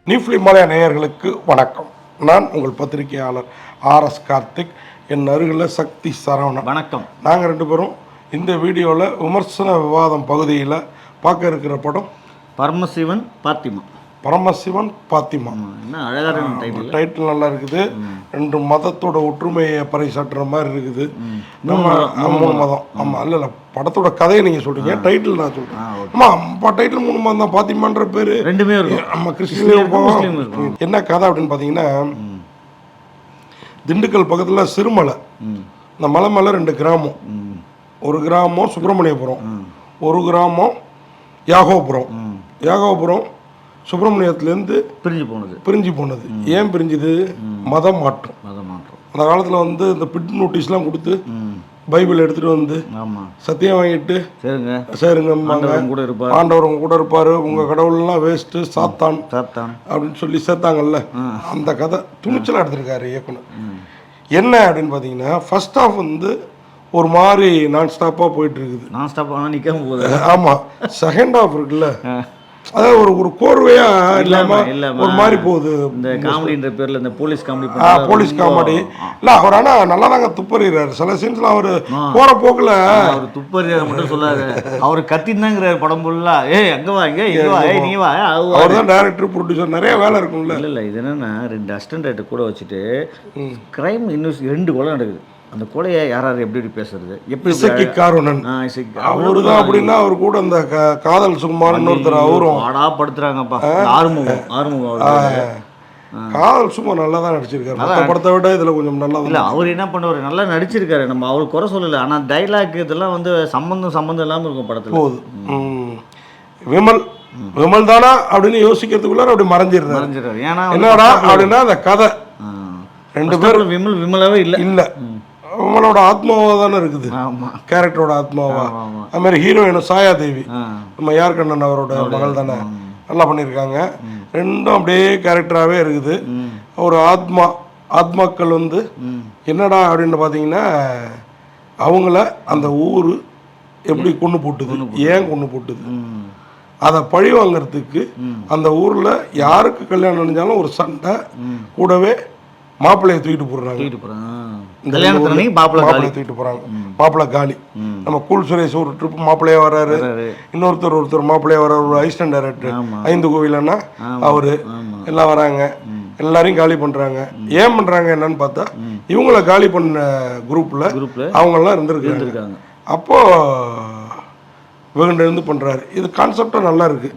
நீஃப்லிமாலயா நேயர்களுக்கு வணக்கம். நான் உங்கள் பத்திரிகையாளர் ஆர்எஸ் கார்த்திக். என் அருகில் சக்தி சரவணன். வணக்கம். நாங்கள் ரெண்டு பேரும் இந்த வீடியோவில் விமர்சன விவாதம் பகுதியில் பார்க்க இருக்கிற படம் பரமசிவன் பாத்திமா. பரமசிவன் பாத்திமா. டைட்டில் நல்லா இருக்குது. ரெண்டு மதத்தோட ஒற்றுமையை பறைசாற்றுற மாதிரி இருக்குது. நம்ம 3 மதம். ஆமாம், இல்லை படத்தோட கதையை நீங்கள் சொல்கிறீங்க, டைட்டில் நான் சொல்கிறேன். ஆமாம், டைட்டில் 3 மதம் தான். பாத்திமான்ற பேர் ரெண்டுமே இருக்கும். நம்ம கிறிஸ்டின். என்ன கதை அப்படின்னு பார்த்தீங்கன்னா, திண்டுக்கல் பக்கத்தில் சிறுமலை. இந்த மலை மேலே 2 கிராமம். ஒரு கிராமம் சுப்பிரமணியபுரம், ஒரு கிராமம் யாகோபுரம். யாகோபுரம் சுப்பிரமணியத்துலேருந்து பிரிஞ்சு போனது. ஏன் பிரிஞ்சுது? மதம் மாற்றம். அந்த காலத்தில் வந்து இந்த பிட் நோட்டீஸ்லாம் கொடுத்து பைபிள் எடுத்துகிட்டு வந்து சத்தியம் வாங்கிட்டு சரிங்க ஆண்டவர் கூட இருப்பார், உங்கள் கடவுள்லாம் வேஸ்ட்டு சாத்தான் அப்படின்னு சொல்லி சேர்த்தாங்கல்ல. அந்த கதை துணிச்சலாக எடுத்திருக்காரு இயக்குனர். என்ன அப்படின்னு பார்த்தீங்கன்னா, ஃபர்ஸ்ட் ஹாஃப் வந்து ஒரு மாதிரி நான் ஸ்டாப்பாக போயிட்டு இருக்குது. ஆமாம், செகண்ட் ஹாஃப் இருக்குல்ல, அதாவது ஒரு கோர்வையா இல்லாம ஒரு மாதிரி போகுது. இந்த காமெடின்ற பேர்ல இந்த போலீஸ் காமெடி இல்ல. அவர் ஆனா நல்லா தாங்க துப்பறிறாரு. சில சீன்ஸ்ல அவரு போற போக்குல அவர் துப்பறிற மட்டும் சொல்லாரு, அவர் கத்தின்தாங்கிறாரு படம் ஃபுல்லா. அங்க வா, இங்க வா, நீ வா. அவர் தான் டைரக்டர், ப்ரொடியூசர், நிறைய வேலை இருக்கும்ல. இல்ல இது என்னன்னா, 2 அசிஸ்டன்ட் கூட வச்சுட்டு கிரைம் இன்வெஸ்ட் 2 கொலை நடக்குது. அந்த கொலையை யாராரு எப்படி பேசுறது? எப்படி காரணன் அவரு தான் அப்படின்னா, அவர் கூட அந்த காதல் சுகுமாரன் ஒருத்தர் அவரும் படுத்துறாங்கப்பா. ஆறுமுகம் காதல் சும்மா நல்லா தான் நடிச்சிருக்காரு. மற்ற படத்தை விட இதுல கொஞ்சம் நல்லா இல்லை. அவர் என்ன பண்ணுவார், நல்லா நடிச்சிருக்காரு. நம்ம அவர் குறை சொல்லலை. ஆனால் டைலாக் இதெல்லாம் வந்து சம்பந்தம் இல்லாமல் இருக்கும் படத்தில். போகுது. விமல் தானா அப்படின்னு யோசிக்கிறதுக்குள்ள அப்படி மறைஞ்சிடுறாரு. ஏன்னா என்னடா அப்படின்னா அந்த கதை 2 பேரும் விமலாவே இல்லை. விமலோட ஆத்மாவா தானே இருக்குது, கேரக்டரோட ஆத்மாவா. அது மாதிரி ஹீரோயின் சாயாதேவி, நம்ம யார்கண்ணன் அவரோட மகள் தானே, நல்லா பண்ணியிருக்காங்க. 2 அப்படியே கேரக்டராகவே இருக்குது. ஒரு ஆத்மாக்கள் வந்து என்னடா அப்படின்னு பார்த்தீங்கன்னா, அவங்கள அந்த ஊர் எப்படி கொண்டு போட்டுது, ஏன் கொண்டு போட்டுது, அதை பழி வாங்கிறதுக்கு அந்த ஊரில் யாருக்கு கல்யாணம் நினைஞ்சாலும் ஒரு சண்டை. கூடவே மாப்பிள்ளையை தூக்கிட்டு போடுறாங்க. தூக்கிட்டு போறாங்க. மாப்பிள்ளை காலி. நம்ம கூல் சுரேஷ் ஒரு ட்ரிப் மாப்பிள்ளையா வர்றாரு, ஒருத்தர் மாப்பிள்ளையா வர்றாரு, ஒரு அசிஸ்டன்ட் டைரக்டர் 5 கோவிலன்னா அவரு எல்லாம் வராங்க. எல்லாரையும் காலி பண்றாங்க. ஏன் பண்றாங்க என்னன்னு பார்த்தா, இவங்கள காலி பண்ண குரூப்ல அவங்க எல்லாம் இருந்திருக்காங்க. அப்போ இருந்து பண்றாரு. இது கான்செப்டா நல்லா இருக்கு.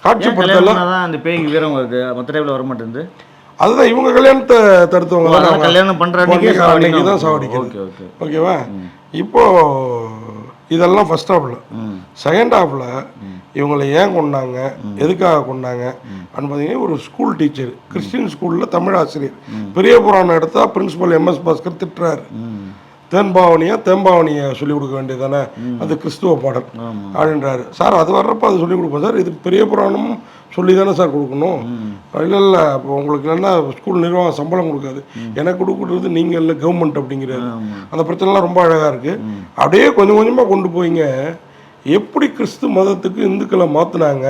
காட்சி படத்தெல்லாம் அந்த பேய் வீரம் வருது, மற்ற டைப்ல வர மாட்டேங்குது. அதுதான் இவங்க கல்யாணத்தை தடுத்தவங்க கல்யாணம் பண்றாங்க தான் சாவடிக்கிறது. ஓகேவா? இப்போ இதெல்லாம் ஃபர்ஸ்ட் ஹாஃப்ல. செகண்ட் ஹாஃப்ல இவங்களை ஏன் கொண்டாங்க, எதுக்காக கொண்டாங்க அப்படின்னு பார்த்தீங்கன்னா, ஒரு ஸ்கூல் டீச்சர், கிறிஸ்டின் ஸ்கூலில் தமிழ் ஆசிரியர், பெரிய புராணம் எடுத்தா பிரின்சிபல் MS பாஸ்கர் திட்டுறாரு. தேம்பாவணியை சொல்லிக் கொடுக்க வேண்டியது தானே, அது கிறிஸ்துவ பாடல் அப்படின்றாரு. சார் அது வர்றப்ப அது சொல்லிக் கொடுப்போம் சார், இது பெரிய புராணமும் சொல்லி தானே சார் கொடுக்கணும். இல்லை இப்போ உங்களுக்கு என்ன ஸ்கூல் நிர்வாகம் சம்பளம் கொடுக்காது, எனக்கு கொடுக்குறது நீங்கள் இல்லை கவர்மெண்ட் அப்படிங்கிறாரு. அந்த பிரச்சனைலாம் ரொம்ப அழகாக இருக்குது. அப்படியே கொஞ்சம் கொஞ்சமாக கொண்டு போய்ங்க எப்படி கிறிஸ்து மதத்துக்கு இந்துக்களை மாற்றினாங்க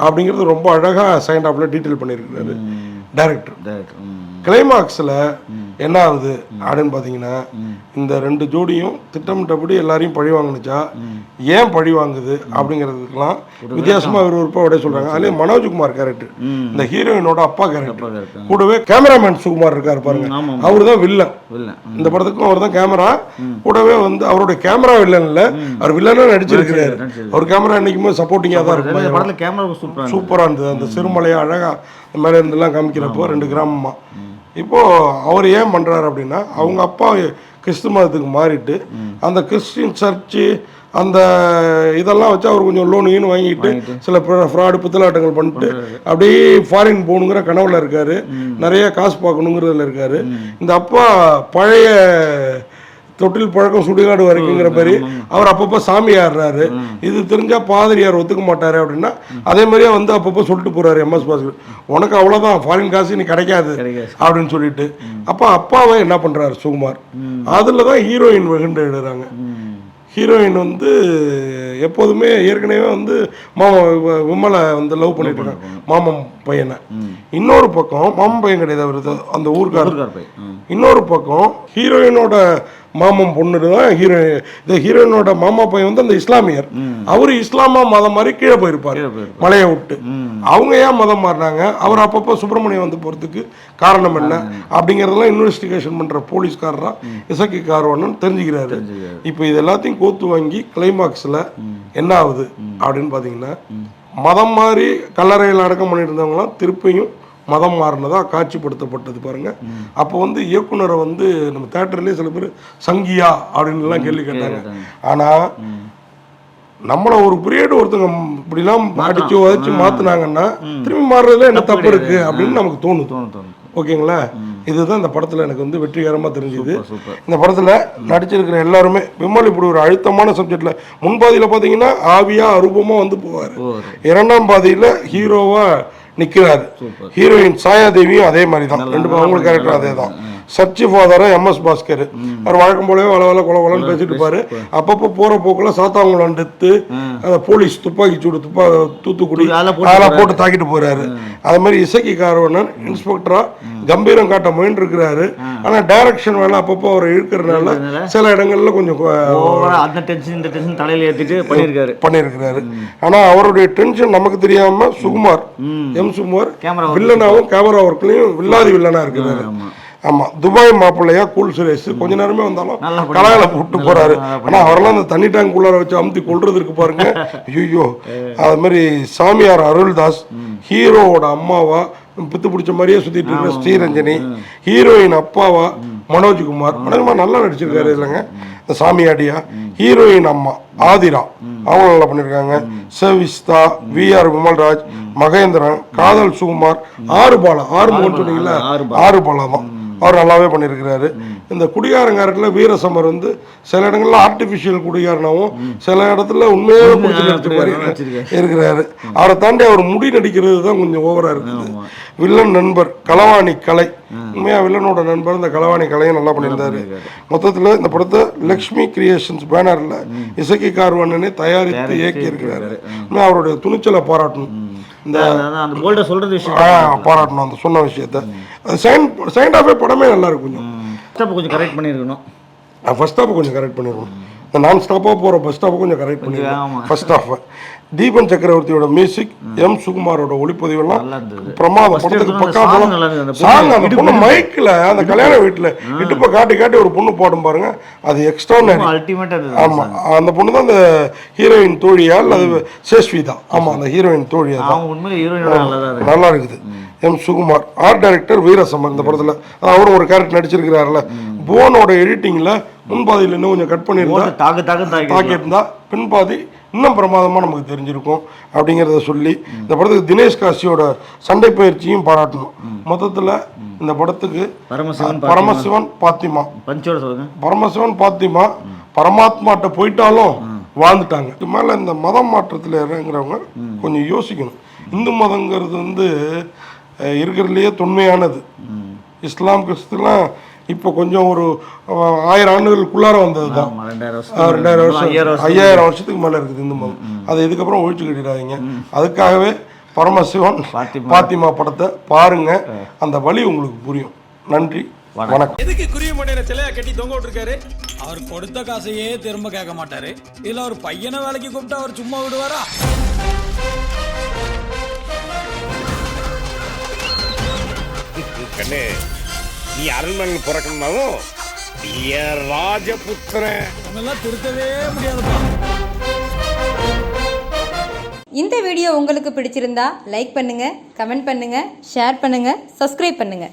அப்படிங்கிறது ரொம்ப அழகாக செகண்ட் ஹாஃப்ல டீட்டெயில் பண்ணியிருக்கிறாரு டைரக்டர். கிளைமாக்ஸில் என்ன ஆகுது அப்படின்னு பார்த்தீங்கன்னா, இந்த 2 ஜோடியும் திட்டமிட்டபடி எல்லாரையும் பழி வாங்கினுச்சா, ஏன் பழி வாங்குது அப்படிங்கிறதுக்கெல்லாம் வித்தியாசமாக விறுவிறுப்பாக விட சொல்கிறாங்க. அதுலேயே மனோஜ்குமார் கேரக்டர், இந்த ஹீரோயினோட அப்பா கேரக்டர், கூடவே கேமராமேன் சுகுமார் இருக்காரு பாருங்க, அவரு தான் வில்லன். இந்த படத்துக்கும் அவர் தான் கேமரா. கூடவே வந்து அவருடைய கேமரா வில்லன் இல்லை, அவர் வில்லனாக நடிச்சிருக்கிறாரு. அவர் கேமரா என்னைக்குமே சப்போர்ட்டிங்காக தான் இருக்கும். சூப்பராக இருந்தது. அந்த சிறுமலையை அழகாக இந்த மாதிரி இருந்தெல்லாம் காமிக்கிறப்போ 2 கிராமமா. இப்போது அவர் ஏன் பண்ணுறாரு அப்படின்னா, அவங்க அப்பா கிறிஸ்து மதத்துக்கு மாறிட்டு அந்த கிறிஸ்டின் சர்ச்சு அந்த இதெல்லாம் வச்சு அவர் கொஞ்சம் லோனு வாங்கிட்டு சில ஃப்ராடு புத்தலாட்டங்கள் பண்ணிட்டு அப்படியே ஃபாரின் போகணுங்கிற கனவுல இருக்காரு, நிறைய காசு பார்க்கணுங்கிறதுல இருக்காரு. இந்த அப்பா பழைய தொட்டில் பழக்கம் சுடுகாடு வரைக்குங்கிற மாதிரி அவர் அப்பப்போ சாமி ஆடுறாரு. இது தெரிஞ்சா பாதிரியார் ஒத்துக்க மாட்டாரு அப்படின்னா, அதே மாதிரியே வந்து அப்பப்போ சொல்லிட்டு போறாரு MS பாஸ்கர், உனக்கு அவ்வளோதான், ஃபாரின் காசு நீ கிடைக்காது அப்படின்னு சொல்லிட்டு. அப்போ அப்பாவை என்ன பண்றாரு சுகுமார், அதுல தான் ஹீரோயின் வெகுண்டு எழுதுறாங்க. ஹீரோயின் வந்து எப்போதுமே ஏற்கனவே வந்து விமலை வந்து லவ் பண்ணிட்டு இருக்காங்க. பையனை, இன்னொரு பக்கம் மாமன் பையன் கிடையாது அவரு, அந்த ஊர்க்காரர். இன்னொரு பக்கம் ஹீரோயினோட மாமன் பொண்ணு தான் ஹீரோயின். இந்த ஹீரோயினோட மாமா பையன் வந்து அந்த இஸ்லாமியர், அவரு இஸ்லாமா மதம் மாதிரி கீழே போயிருப்பாரு மலையை விட்டு. அவங்க ஏன் மதம் மாறினாங்க, அவர் அப்பப்போ சுப்பிரமணியம் வந்து போறதுக்கு காரணம் என்ன அப்படிங்கறதெல்லாம் இன்வெஸ்டிகேஷன் பண்ற போலீஸ்காரரா இசக்கி கார்வண்ணன் தெரிஞ்சுக்கிறாரு. இப்போ இது எல்லாத்தையும் கோத்து வாங்கி கிளைமாக்ஸ்ல என்ன ஆகுது அப்படின்னு பாத்தீங்கன்னா, மதம் மாறி கல்லறையில் அடக்கம் பண்ணிட்டு இருந்தவங்களாம் திருப்பியும் மதம் மாறினதா காட்சிப்படுத்தப்பட்டது பாருங்க. அப்போ வந்து இயக்குனரை வந்து நம்ம தேட்டர்லேயே சில பேர் சங்கியா அப்படின்லாம் கேள்வி கேட்டாங்க. ஆனா நம்மள ஒரு பீரியட் ஒருத்தங்க இப்படிலாம் அடிச்சு உதச்சு மாத்தினாங்கன்னா திரும்பி மாறுறதுல என்ன தப்பு இருக்கு அப்படின்னு நமக்கு தோணுது. ஓகேங்களா, இதுதான் இந்த படத்துல எனக்கு வந்து வெற்றிகரமா தெரிஞ்சுது. இந்த படத்துல நடிச்சிருக்கிற எல்லாருமே, விமல் இப்படி ஒரு அழுத்தமான சப்ஜெக்ட்ல முன்பாதியில பாத்தீங்கன்னா ஆவியா அரூபமா வந்து போவாரு, இரண்டாம் பாதியில ஹீரோவா நிக்கிறாரு. ஹீரோயின் சாயாதேவியும் அதே மாதிரி தான், ரெண்டு அவங்களுக்கு கேரக்டர் அதே தான். சர்ச்சி ஃபாதரா MS பாஸ்கர், அவர் வழக்கம் போலவே வளவல கொலவலன்னு பேசிட்டு இருப்பாரு. அப்பப்போ போற போக்குல சாத்தாங்குளம் டெத்து, போலீஸ் துப்பாக்கி சூடு தூத்துக்குடி அதெல்லாம் போட்டு தாக்கிட்டு போறாரு. அது மாதிரி இசக்கி கார்வண்ணன் இன்ஸ்பெக்டரா கம்பீரம் காட்ட முயன்று இருக்கிறாரு. ஆனா டைரக்ஷன் வேலை அப்பப்போ அவர் இழுக்கிறதுனால சில இடங்கள்ல கொஞ்சம் பண்ணிருக்கிறாரு. ஆனா அவருடைய டென்ஷன் நமக்கு தெரியாம சுகுமார், சுகுமார் வில்லனாவும் கேமரா ஒர்க்லயும் வில்லாதி வில்லனா இருக்கிறாரு. ஆமா, துபாய் மாப்பிள்ளையா கூல் சுரேஷ் கொஞ்ச நேரமே வந்தாலும் கலாயில போட்டு போறாரு. ஆனா அவரெல்லாம் அந்த தண்ணி டேங்க் உள்ளார வச்சு அமுத்தி கொள்றதுக்கு பாருங்க, ஐயோ. அது மாதிரி சாமியார் அருள்தாஸ், ஹீரோவோட அம்மாவா பித்து பிடிச்ச மாதிரியே சுத்திட்டு இருக்கிற ஸ்ரீரஞ்சனி, ஹீரோயின் அப்பாவா மனோஜ்குமார் நல்லா நடிச்சிருக்காரு இல்லைங்க இந்த சாமியாடியா. ஹீரோயின் அம்மா ஆதிரா அவங்க நல்லா பண்ணியிருக்காங்க. சவிஸ்தா, VR விமல்ராஜ், மகேந்திரன், காதல் சுகுமார், ஆறுபாலா, ஆறுமுகன் சொன்னீங்களா, ஆறுபாலா தான் அவர் நல்லாவே பண்ணியிருக்கிறாரு. இந்த குடிகாரங்காரத்துல வீரசமர் வந்து சில இடங்கள்ல ஆர்டிபிஷியல் குடிகாரனாவும் சில இடத்துல உண்மையாக குடிச்சு இருக்கிறாரு. அவரை தாண்டி அவர் முடி நடிக்கிறது தான் கொஞ்சம் ஓவரா இருக்குது. வில்லன் நண்பர் களவாணி கலை, உண்மையா வில்லனோட நண்பர் இந்த களவாணி கலையை நல்லா பண்ணியிருந்தாரு. மொத்தத்துல இந்த படத்தை லக்ஷ்மி கிரியேஷன்ஸ் பேனர்ல இசக்கி கார்வண்ணனே தயாரித்து இயக்கி இருக்கிறாரு. அவருடைய துணிச்சலை பாராட்டணும், இந்த பாராட்டணும் அந்த சொன்ன விஷயத்த. செகண்ட் ஹாஃபே படமே நல்லா இருக்கும், கொஞ்சம் கரெக்ட் பண்ணிருக்கணும். ஃபர்ஸ்ட் ஹாஃப் கொஞ்சம் கரெக்ட் பண்ணிருக்கணும். இந்த நான் ஸ்டாப்பாக போகிற ஃபர்ஸ்ட் ஹாஃப் கொஞ்சம் கரெக்ட் பண்ணிருக்கணும். ஃபர்ஸ்ட் ஹாஃப் தீபன் சக்கரவர்த்தியோட மியூசிக், சுகுமாரோட ஒளிப்பதிவெல்லாம் பிரமாதம். படத்துக்கு பக்கா சாங், அந்த பொண்ணு மைக்கில் அந்த கல்யாண வீட்டில் இடுப்பை காட்டி காட்டி ஒரு பொண்ணு பாடும் பாருங்க, அது எக்ஸ்ட்ரானரி. ஆமா, அந்த பொண்ணு தான் அந்த ஹீரோயின் தோழியா அல்லது சேஷ்விதா? ஆமா, அந்த ஹீரோயின் தோழியா தான். நல்லா இருக்குது. Sukumar art director Veerasamar. இந்த படத்துல அவரும் ஒரு கேரக்டர் நடிச்சிருக்கிறாருல. போனோட எடிட்டிங்ல முன்பாதியில் இன்னும் கொஞ்சம் கட் பண்ணியிருந்தா தாக்கியிருந்தா பின்பாதி இன்னும் பிரமாதமாக நமக்கு தெரிஞ்சிருக்கும் அப்படிங்கிறத சொல்லி இந்த படத்துக்கு தினேஷ் காசியோட சண்டை பயிற்சியும் பாராட்டணும். மொத்தத்தில் இந்த படத்துக்கு பரமசிவன் பாத்திமா, பரமசிவன் பாத்திமா பரமாத்மாட்ட போயிட்டாலும் வாழ்ந்துட்டாங்க. இது மேலே இந்த மதம் மாற்றத்தில் இறங்குறவங்க கொஞ்சம் யோசிக்கணும். இந்து மதங்கிறது வந்து இருக்கிறதுலையே தொன்மையானது. இஸ்லாம் கிறிஸ்துலாம் இப்போ கொஞ்சம் ஒரு 1000 ஆண்டுகளுக்குள்ளார வந்தது தான். 2000 வருஷம் 5000 வருஷத்துக்கு மேலே இருக்குது இந்து மதம். அதை இதுக்கப்புறம் ஒழிச்சு கட்டிடாதீங்க. அதுக்காகவே பரமசிவன் பாத்திமா படத்தை பாருங்க, அந்த வழி உங்களுக்கு புரியும். நன்றி, வணக்கம். எதுக்கு குருவி மண்டையில சிலையா கட்டி தொங்க விட்டுருக்காரு? அவர் கொடுத்த காசையே திரும்ப கேட்க மாட்டாரு. இல்ல ஒரு பையனை வேலைக்கு கூப்பிட்டு அவர் சும்மா விடுவாரா? கண்ணே, நீ அரண்மனையில் பிறக்கணும்னாலும் ராஜபுத்திரன் அதெல்லாம் திருத்தவே முடியாதுப்பா. இந்த வீடியோ உங்களுக்கு பிடிச்சிருந்தா லைக் பண்ணுங்க, கமெண்ட் பண்ணுங்க, ஷேர் பண்ணுங்க, சப்ஸ்கிரைப் பண்ணுங்க.